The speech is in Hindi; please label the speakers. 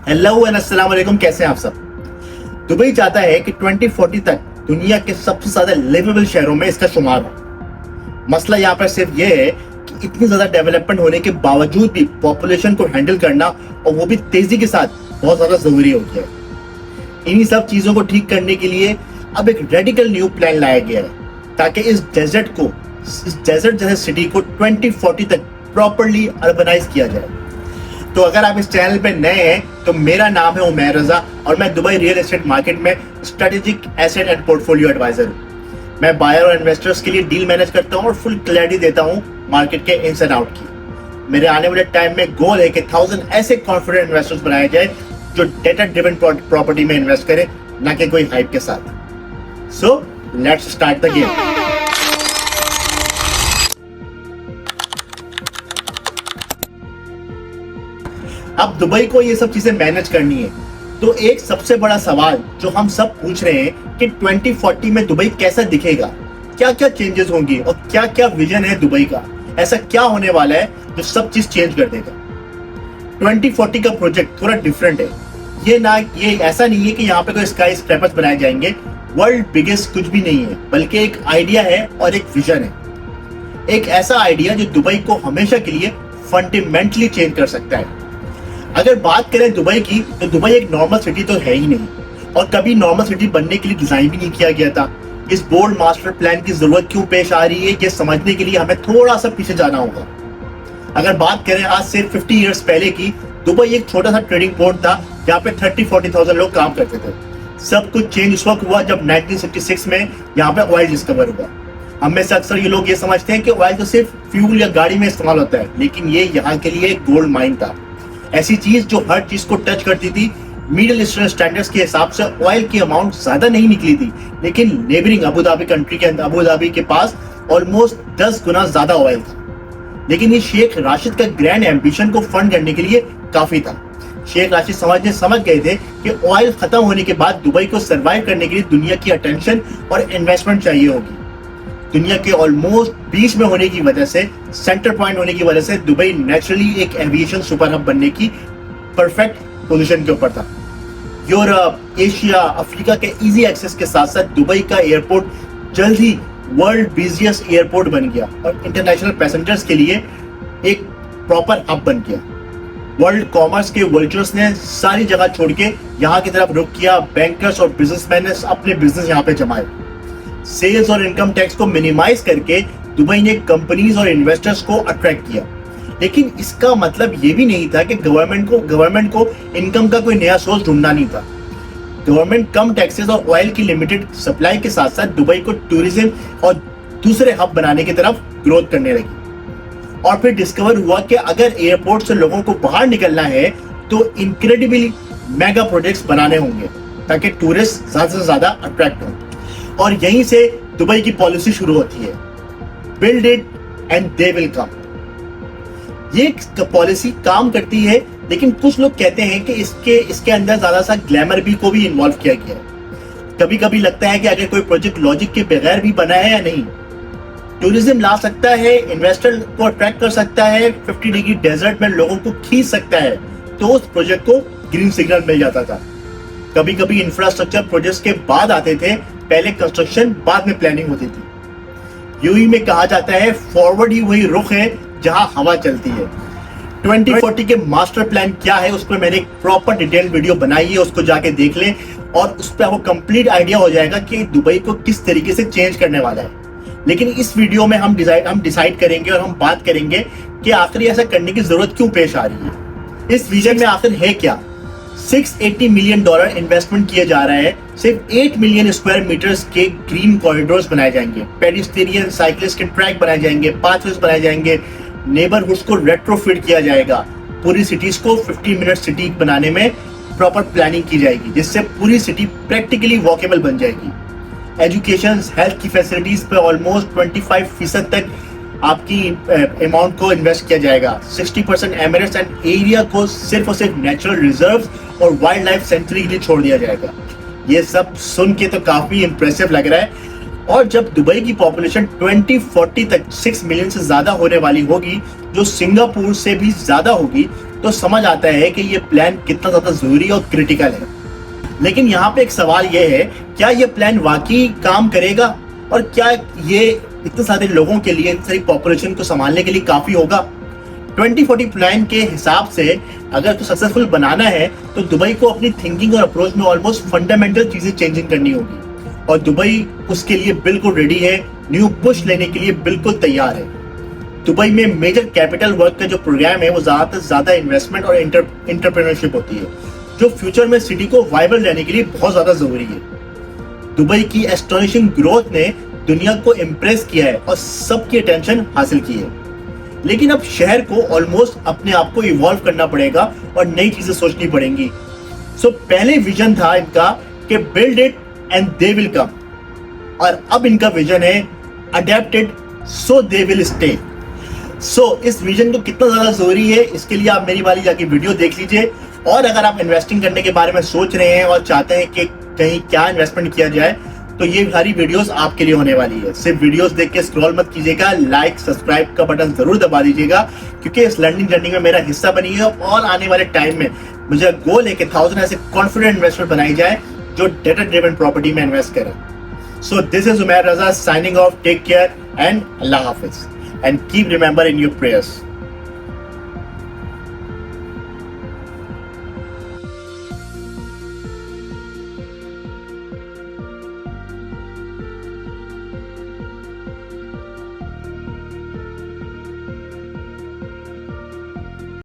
Speaker 1: हेलो एंड अस्सलाम वालेकुम, कैसे हैं आप सब। दुबई चाहता है कि 2040 तक दुनिया के सबसे ज्यादा लिवेबल शहरों में इसका शुमार हो। मसला यहाँ पर सिर्फ ये है कि इतनी ज्यादा डेवलपमेंट होने के बावजूद भी पॉपुलेशन को हैंडल करना और वो भी तेजी के साथ बहुत ज्यादा जरूरी हो गया है। इन्हीं सब चीजों को ठीक करने के लिए अब एक रेडिकल न्यू प्लान लाया गया है ताकि इस डेजर्ट जैसे सिटी को 2040 तक प्रॉपर्ली अर्बनाइज किया जाए। तो अगर आप इस चैनल पे नए हैं तो मेरा नाम है उमैर रजा और मैं दुबई रियल एस्टेट मार्केट में strategic asset and portfolio adviser हूँ। मैं बायर और इन्वेस्टर्स के लिए डील मैनेज करता हूँ और फुल क्लैरिटी देता हूँ मार्केट के इन्स एंड आउट की। मेरे आने वाले टाइम में गोल है कि 1000 ऐसे कॉन्फिडेंट इन्वेस्टर्स बनाए जाए जो डेटा ड्रिवन प्रॉपर्टी में इन्वेस्ट करें, ना कि कोई हाइप के साथ। So let's start the game. अब दुबई को ये सब चीजें मैनेज करनी है, तो एक सबसे बड़ा सवाल जो हम सब पूछ रहे हैं कि 2040 में दुबई कैसा दिखेगा, क्या क्या चेंजेस होंगी और क्या क्या विजन है दुबई का। ऐसा क्या होने वाला है जो सब चीज चेंज कर देगा। 2040 का प्रोजेक्ट थोड़ा डिफरेंट है। ये ऐसा नहीं है कि यहाँ पे कोई स्काई स्क्रैपर्स बनाए जाएंगे। वर्ल्ड बिगेस्ट कुछ भी नहीं है, बल्कि एक आइडिया है और एक विजन है। एक ऐसा आइडिया जो दुबई को हमेशा के लिए फंडामेंटली चेंज कर सकता है। अगर बात करें दुबई की, तो दुबई एक नॉर्मल सिटी तो है ही नहीं और कभी नॉर्मल सिटी बनने के लिए डिजाइन भी नहीं किया गया था। इस बोल्ड मास्टर प्लान की जरूरत क्यों पेश आ रही है, ये समझने के लिए हमें थोड़ा सा पीछे जाना होगा। अगर बात करें आज से 50 ईयर्स पहले की, दुबई एक छोटा सा ट्रेडिंग पोर्ट था जहाँ पे 30-40,000 लोग काम करते थे। सब कुछ चेंज उस वक्त हुआ जब 1966 में यहाँ पे ऑयल डिस्कवर हुआ। हम में से अक्सर ये लोग ये समझते हैं कि ऑयल तो सिर्फ फ्यूल या गाड़ी में इस्तेमाल होता है, लेकिन ये यहाँ के लिए एक गोल्ड माइन था। ऐसी चीज जो हर चीज को टच करती थी। मिडिल ईस्टर्न स्टैंडर्ड्स के हिसाब से ऑयल की अमाउंट ज्यादा नहीं निकली थी, लेकिन नेबरिंग अबू धाबी कंट्री के अबू धाबी के पास ऑलमोस्ट 10 गुना ज्यादा ऑयल था। लेकिन ये शेख राशिद का ग्रैंड एम्बिशन को फंड करने के लिए काफी था। शेख राशिद समझ गए थे कि ऑयल खत्म होने के बाद दुबई को सर्वाइव करने के लिए दुनिया की अटेंशन और इन्वेस्टमेंट चाहिए होगी। दुनिया के ऑलमोस्ट बीच में होने की वजह से, सेंटर पॉइंट होने की वजह से दुबई नेचुरली एक एविएशन सुपर हब बनने की परफेक्ट पोजीशन के ऊपर था। यूरोप, एशिया, अफ्रीका के इजी एक्सेस के साथ साथ दुबई का एयरपोर्ट जल्द ही वर्ल्ड बिजिएस्ट एयरपोर्ट बन गया और इंटरनेशनल पैसेंजर्स के लिए एक प्रॉपर हब बन गया। वर्ल्ड कॉमर्स के वर्चर्स ने सारी जगह छोड़ के यहाँ की तरफ रुख किया। बैंकर्स और बिजनेसमैन ने अपने बिजनेस यहाँ पे जमाए। सेल्स और इनकम टैक्स को मिनिमाइज करके दुबई ने कंपनीज और इन्वेस्टर्स को अट्रैक्ट किया। लेकिन इसका मतलब ये भी नहीं था कि गवर्नमेंट को इनकम का कोई नया सोर्स ढूंढना नहीं था। गवर्नमेंट कम टैक्सेस और ऑयल की लिमिटेड सप्लाई के साथ साथ दुबई को टूरिज्म और दूसरे हब बनाने की तरफ ग्रोथ करने लगी। और फिर डिस्कवर हुआ कि अगर एयरपोर्ट से लोगों को बाहर निकलना है तो इनक्रेडिबली मेगा प्रोजेक्ट्स बनाने होंगे ताकि टूरिस्ट ज्यादा से ज्यादा अट्रैक्ट हो। और यहीं से दुबई की पॉलिसी शुरू होती है, build it and they will कम। ये पॉलिसी काम करती है, लेकिन कुछ लोग कहते हैं कि इसके अंदर ज्यादा सा ग्लैमर भी को भी इन्वॉल्व किया गया है। कभी कभी लगता है कि अगर कोई प्रोजेक्ट लॉजिक के बगैर भी बना है या नहीं, टूरिज्म ला सकता है, इन्वेस्टर को अट्रैक्ट कर सकता है, 50 डिग्री डेजर्ट में लोगों को खींच सकता है, तो उस प्रोजेक्ट को ग्रीन सिग्नल मिल जाता था। कभी कभी इंफ्रास्ट्रक्चर प्रोजेक्ट्स के बाद आते थे, पहले कंस्ट्रक्शन बाद में प्लानिंग होती थी। यूएई में कहा जाता है फॉरवर्ड ही वही रुख है जहां हवा चलती है। 2040 के मास्टर प्लान क्या है उस पर मैंने एक प्रॉपर डिटेल वीडियो बनाई है, उसको जाके देख लें और उस पर आपको कंप्लीट आइडिया हो जाएगा कि दुबई को किस तरीके से चेंज करने वाला है। लेकिन इस वीडियो में हम डिसाइड करेंगे और हम बात करेंगे कि आखिर ऐसा करने की जरूरत क्यों पेश आ रही है। इस विजन में आखिर है क्या। $680 मिलियन इन्वेस्टमेंट किया जा रहा है। सिर्फ 8 मिलियन स्क्वायर मीटर्स के ग्रीन कॉरिडोर्स बनाए जाएंगे, पेडिस्ट्रियन साइक्लिस्ट के ट्रैक बनाए जाएंगे, पाथवेज बनाए जाएंगे, नेबरहुड्स को रेट्रोफिट किया जाएगा। पूरी सिटीज को 50 मिनट सिटी बनाने में प्रॉपर प्लानिंग की जाएगी, जिससे पूरी सिटी प्रैक्टिकली वॉकेबल बन जाएगी। एजुकेशन, हेल्थ की फैसिलिटीज पे ऑलमोस्ट 25% तक आपकी अमाउंट को इन्वेस्ट किया जाएगा। 60% एमिरेट्स एंड एरिया को सिर्फ और सिर्फ नेचुरल रिजर्व्स और वाइल्ड लाइफ सेंचुरी के लिए छोड़ दिया जाएगा। ये सब सुन के तो काफी इंप्रेसिव लग रहा है। और जब दुबई की पॉपुलेशन 2040 तक 6 मिलियन से ज्यादा होने वाली होगी, जो सिंगापुर से भी ज्यादा होगी, तो समझ आता है कि ये प्लान कितना ज्यादा जरूरी और क्रिटिकल है। लेकिन यहाँ पे एक सवाल ये है, क्या ये प्लान वाकई काम करेगा और क्या ये इतने सारे लोगों के लिए, इतनी सारी पॉपुलेशन को संभालने के लिए काफी होगा? 2040 प्लान के हिसाब से अगर तो सक्सेसफुल बनाना है तो दुबई को अपनी थिंकिंग और अप्रोच में ऑलमोस्ट फंडामेंटल चीजें चेंजिंग करनी होगी और दुबई उसके लिए बिल्कुल रेडी है, न्यू पुश लेने के लिए बिल्कुल तैयार है। दुबई में मेजर कैपिटल वर्क का जो प्रोग्राम है वो ज्यादा से ज्यादा इन्वेस्टमेंट और एंटरप्रेन्योरशिप होती है, जो फ्यूचर में सिटी को वाइबल रहने के लिए बहुत ज्यादा जरूरी है। दुबई की एस्टोनिशिंग ग्रोथ ने दुनिया को इम्प्रेस किया है और सबकी अटेंशन हासिल की है। लेकिन अब शहर को ऑलमोस्ट अपने आप को इवॉल्व करना पड़ेगा और नई चीजें सोचनी पड़ेंगी। सो पहले विजन था इनका कि build it and they will come, और अब इनका विजन है adapted so they will stay. So इस विजन को कितना ज्यादा जरूरी है इसके लिए आप मेरी वाली जाके वीडियो देख लीजिए। और अगर आप इन्वेस्टिंग करने के बारे में सोच रहे हैं और चाहते हैं कि कहीं क्या इन्वेस्टमेंट किया जाए, तो ये सारी वीडियोस आपके लिए होने वाली है। सिर्फ वीडियोस देख के स्क्रॉल मत कीजिएगा, लाइक सब्सक्राइब का बटन जरूर दबा दीजिएगा, क्योंकि इस लर्निंग जर्नी में मेरा हिस्सा बनिए और आने वाले टाइम में मुझे गोल है कि 1000 ऐसे कॉन्फिडेंट इन्वेस्टमेंट बनाई जाए जो डेटा ड्रिवन प्रॉपर्टी में इन्वेस्ट करें। So this is Umair Raza signing off, take care and अल्लाह हाफिज and keep remember in your prayers.